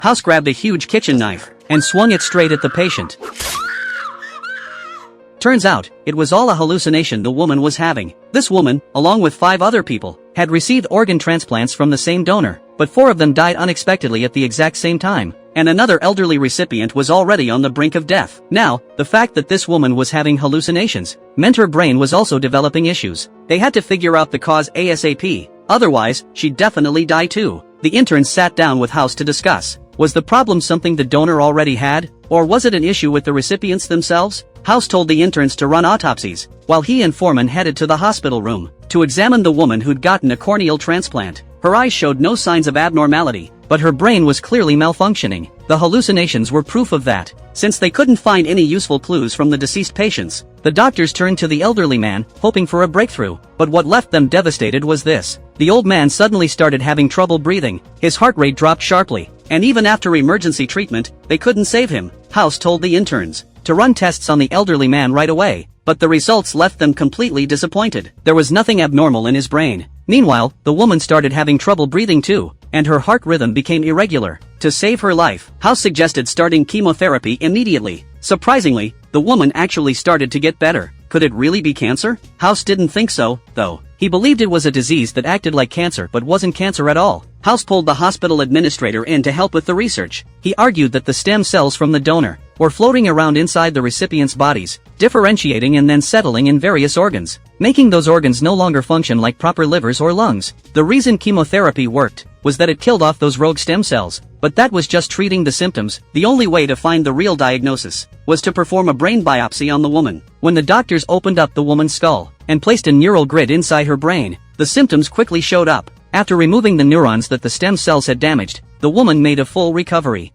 House grabbed a huge kitchen knife and swung it straight at the patient. Turns out, it was all a hallucination the woman was having. This woman, along with 5 other people, had received organ transplants from the same donor, but 4 of them died unexpectedly at the exact same time, and another elderly recipient was already on the brink of death. Now, the fact that this woman was having hallucinations meant her brain was also developing issues. They had to figure out the cause ASAP, otherwise, she'd definitely die too. The interns sat down with House to discuss. Was the problem something the donor already had, or was it an issue with the recipients themselves? House told the interns to run autopsies, while he and Foreman headed to the hospital room to examine the woman who'd gotten a corneal transplant. Her eyes showed no signs of abnormality, but her brain was clearly malfunctioning. The hallucinations were proof of that. Since they couldn't find any useful clues from the deceased patients, the doctors turned to the elderly man, hoping for a breakthrough. But what left them devastated was this. The old man suddenly started having trouble breathing, his heart rate dropped sharply, and even after emergency treatment, they couldn't save him. House told the interns to run tests on the elderly man right away, but the results left them completely disappointed. There was nothing abnormal in his brain. Meanwhile, the woman started having trouble breathing too, and her heart rhythm became irregular. To save her life, House suggested starting chemotherapy immediately. Surprisingly, the woman actually started to get better. Could it really be cancer? House didn't think so, though. He believed it was a disease that acted like cancer but wasn't cancer at all. House pulled the hospital administrator in to help with the research. He argued that the stem cells from the donor were floating around inside the recipients' bodies, differentiating and then settling in various organs, making those organs no longer function like proper livers or lungs. The reason chemotherapy worked was that it killed off those rogue stem cells, but that was just treating the symptoms. The only way to find the real diagnosis was to perform a brain biopsy on the woman. When the doctors opened up the woman's skull and placed a neural grid inside her brain, the symptoms quickly showed up. After removing the neurons that the stem cells had damaged, the woman made a full recovery.